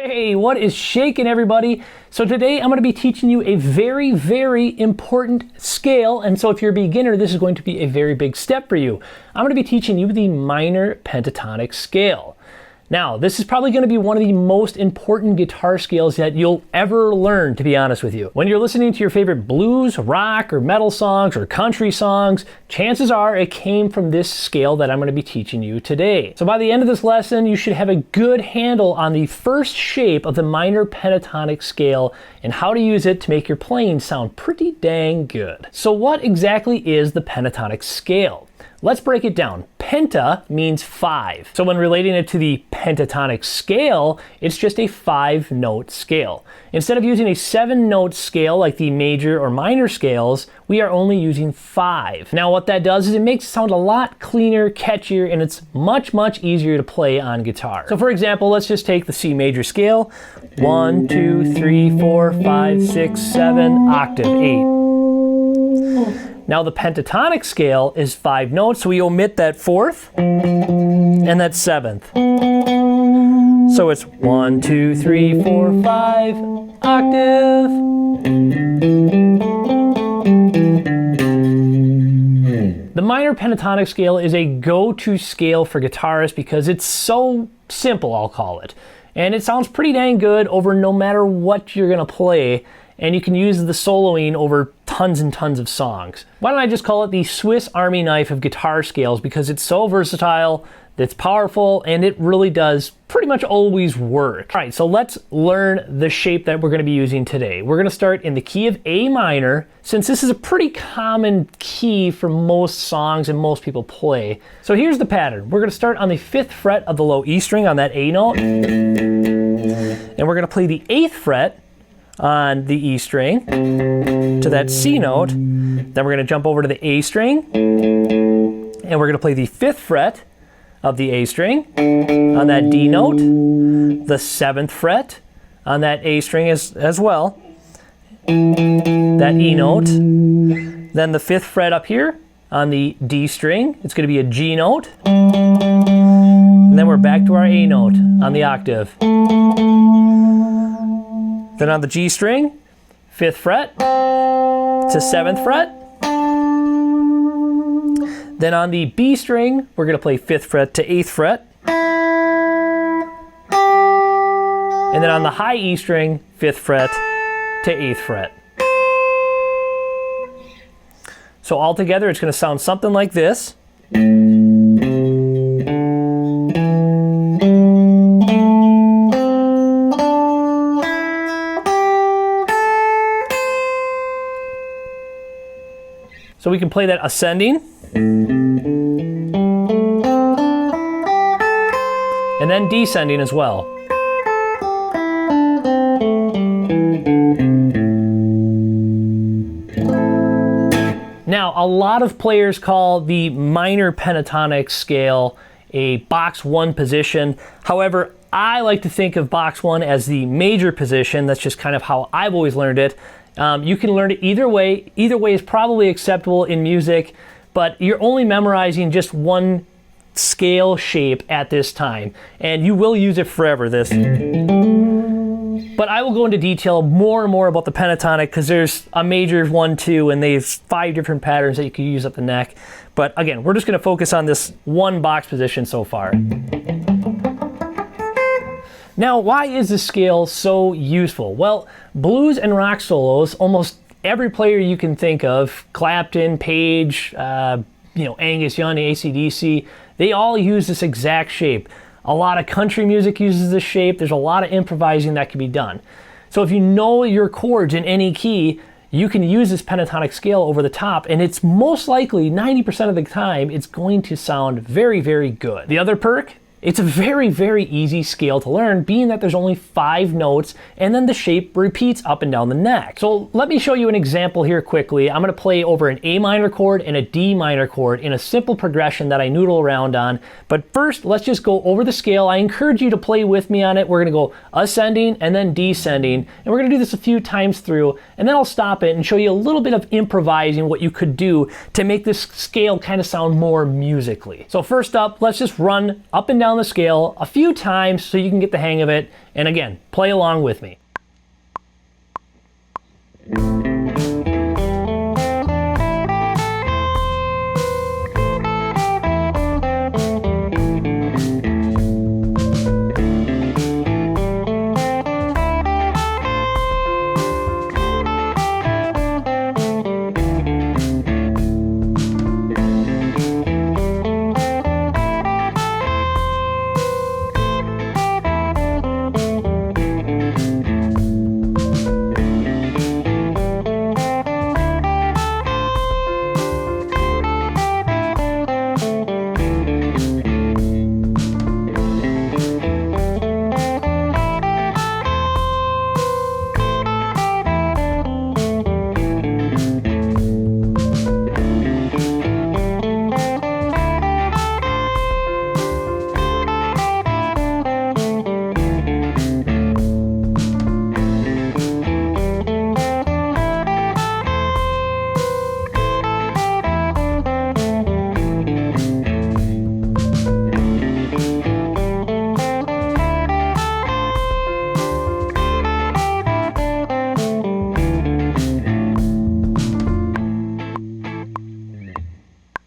Hey, what is shaking, everybody? So today I'm going to be teaching you a very, very important scale, and so if you're a beginner, this is going to be a very big step for you. I'm going to be teaching you the minor pentatonic scale. Now, this is probably going to be one of the most important guitar scales that you'll ever learn, to be honest with you. When you're listening to your favorite blues, rock, or metal songs, or country songs, chances are it came from this scale that I'm going to be teaching you today. So by the end of this lesson, you should have a good handle on the first shape of the minor pentatonic scale and how to use it to make your playing sound pretty dang good. So what exactly is the pentatonic scale? Let's break it down. Penta means 5. So when relating it to the pentatonic scale, it's just a 5-note scale. Instead of using a 7-note scale like the major or minor scales, we are only using 5. Now what that does is it makes it sound a lot cleaner, catchier, and it's much, much easier to play on guitar. So for example, let's just take the C major scale. 1, 2, 3, 4, 5, 6, 7, octave, 8. Now the pentatonic scale is 5 notes, so we omit that 4th and that 7th. So it's 1, 2, 3, 4, 5, octave. The minor pentatonic scale is a go-to scale for guitarists because it's so simple, I'll call it. And it sounds pretty dang good over no matter what you're gonna play. And you can use the soloing over tons and tons of songs. Why don't I just call it the Swiss Army knife of guitar scales, because it's so versatile, it's powerful, and it really does pretty much always work. All right, so let's learn the shape that we're going to be using today. We're going to start in the key of A minor, since this is a pretty common key for most songs and most people play. So here's the pattern. We're going to start on the 5th fret of the low E string on that A note, and we're going to play the 8th fret on the E string to that C note. Then we're going to jump over to the A string and we're going to play the 5th fret of the A string on that D note, the 7th fret on that A string as well, that E note, then the 5th fret up here on the D string, it's going to be a G note, and then we're back to our A note on the octave. Then on the G string, 5th fret to 7th fret. Then on the B string, we're going to play 5th fret to 8th fret. And then on the high E string, 5th fret to 8th fret. So all together, it's going to sound something like this. So we can play that ascending, and then descending as well. Now, a lot of players call the minor pentatonic scale a box 1 position. However, I like to think of box 1 as the major position. That's just kind of how I've always learned it. You can learn it either way. Either way is probably acceptable in music, but you're only memorizing just one scale shape at this time, and you will use it forever, this. But I will go into detail more and more about the pentatonic because there's a major 1, 2, and there's 5 different patterns that you can use up the neck. But again, we're just going to focus on this one box position so far. Now, why is this scale so useful? Well, blues and rock solos, almost every player you can think of, Clapton, Page, Angus Young, AC/DC, they all use this exact shape. A lot of country music uses this shape. There's a lot of improvising that can be done. So if you know your chords in any key, you can use this pentatonic scale over the top, and it's most likely, 90% of the time, it's going to sound very, very good. The other perk? It's a very, very easy scale to learn, being that there's only 5 notes and then the shape repeats up and down the neck. So let me show you an example here quickly. I'm gonna play over an A minor chord and a D minor chord in a simple progression that I noodle around on. But first, let's just go over the scale. I encourage you to play with me on it. We're gonna go ascending and then descending, and we're gonna do this a few times through, and then I'll stop it and show you a little bit of improvising, what you could do to make this scale kind of sound more musically. So first up, let's just run up and down down the scale a few times so you can get the hang of it. And again, play along with me.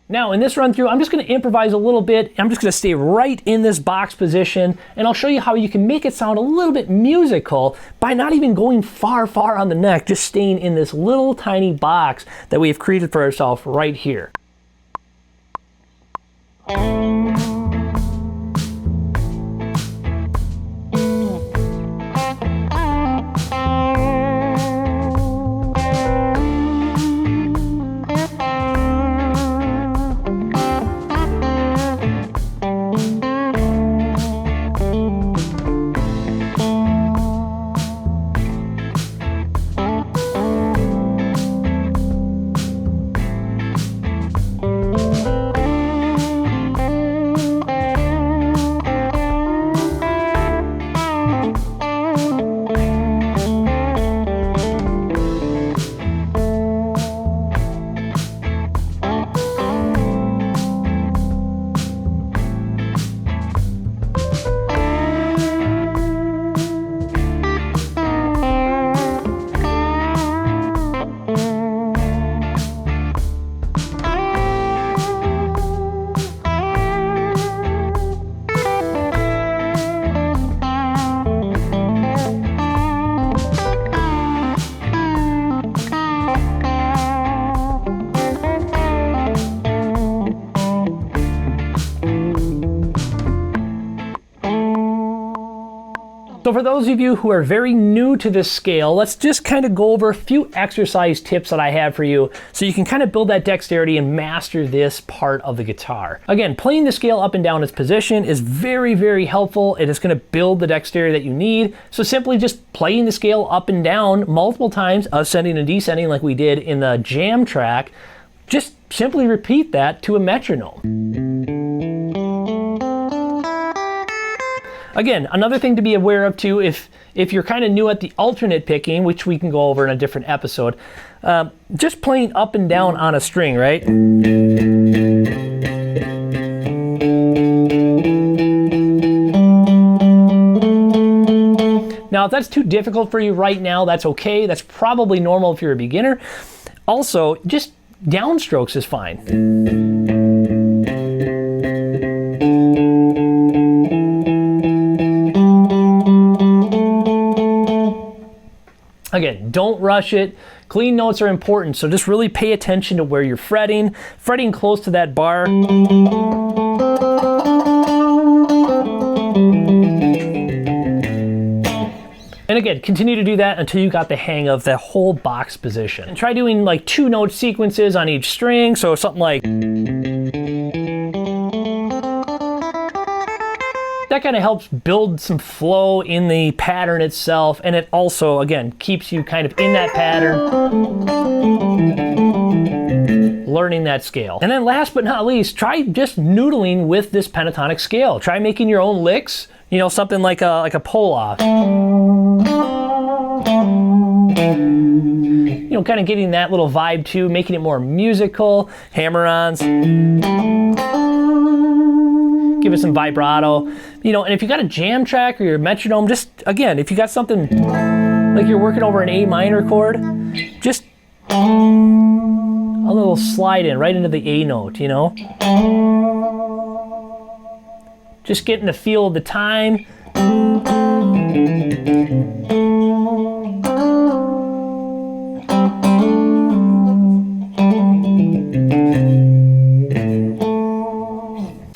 Now in this run through, I'm just going to improvise a little bit. I'm just going to stay right in this box position, and I'll show you how you can make it sound a little bit musical by not even going far on the neck, just staying in this little tiny box that we have created for ourselves right here. So for those of you who are very new to this scale, let's just kind of go over a few exercise tips that I have for you so you can kind of build that dexterity and master this part of the guitar. Again, playing the scale up and down its position is very helpful. It is going to build the dexterity that you need. So simply just playing the scale up and down multiple times, ascending and descending like we did in the jam track, just simply repeat that to a metronome. Again, another thing to be aware of too, if you're kind of new at the alternate picking, which we can go over in a different episode, just playing up and down on a string, right? Now, if that's too difficult for you right now, that's okay. That's probably normal if you're a beginner. Also, just downstrokes is fine. Again, don't rush it. Clean notes are important, so just really pay attention to where you're fretting close to that bar. And again, continue to do that until you got the hang of the whole box position. And try doing like 2-note sequences on each string, so something like that kind of helps build some flow in the pattern itself, and it also, again, keeps you kind of in that pattern, learning that scale. And then last but not least, try just noodling with this pentatonic scale. Try making your own licks, you know, something like a pull-off. You know, kind of getting that little vibe too, making it more musical, hammer-ons. give it some vibrato, you know. And if you got a jam track or your metronome, just again, if you got something like you're working over an A minor chord, just a little slide in right into the A note, you know. Just getting the feel of the time.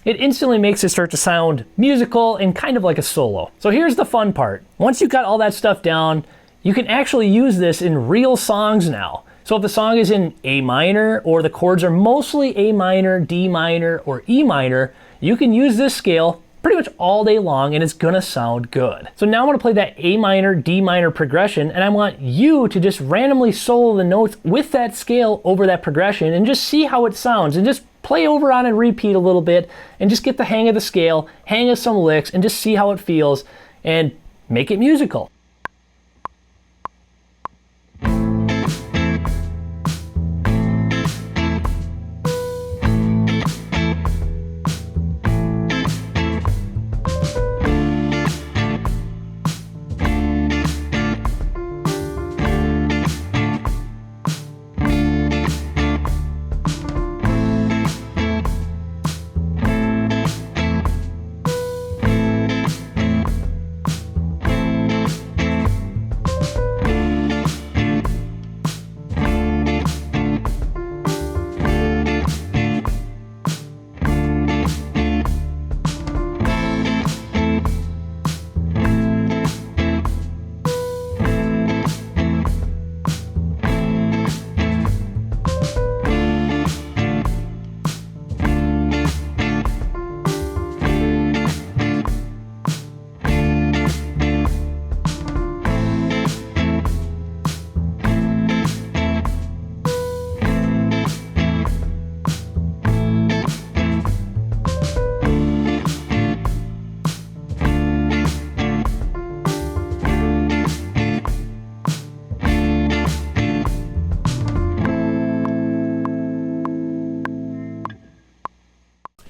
It instantly makes it start to sound musical and kind of like a solo. So here's the fun part. Once you've got all that stuff down, you can actually use this in real songs now. So if the song is in A minor, or the chords are mostly A minor, D minor, or E minor, you can use this scale pretty much all day long and it's gonna sound good. So now I'm gonna play that A minor, D minor progression, and I want you to just randomly solo the notes with that scale over that progression and just see how it sounds, and just play over on and repeat a little bit and just get the hang of the scale, hang of some licks, and just see how it feels and make it musical.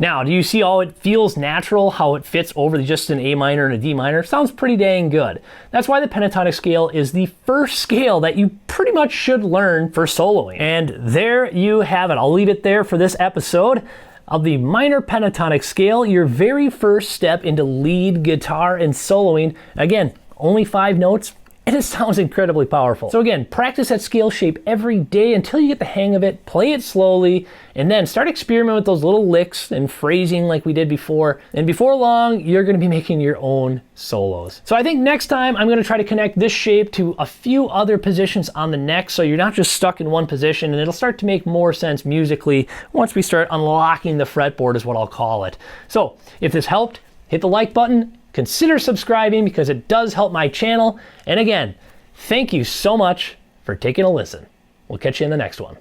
Now, do you see how it feels natural, how it fits over just an A minor and a D minor? Sounds pretty dang good. That's why the pentatonic scale is the first scale that you pretty much should learn for soloing. And there you have it. I'll leave it there for this episode of the minor pentatonic scale, your very first step into lead guitar and soloing. Again, only 5 notes, and it sounds incredibly powerful. So again, practice that scale shape every day until you get the hang of it, play it slowly, and then start experimenting with those little licks and phrasing like we did before. And before long, you're gonna be making your own solos. So I think next time I'm gonna try to connect this shape to a few other positions on the neck so you're not just stuck in one position, and it'll start to make more sense musically once we start unlocking the fretboard is what I'll call it. So if this helped, hit the like button, consider subscribing because it does help my channel. And again, thank you so much for taking a listen. We'll catch you in the next one.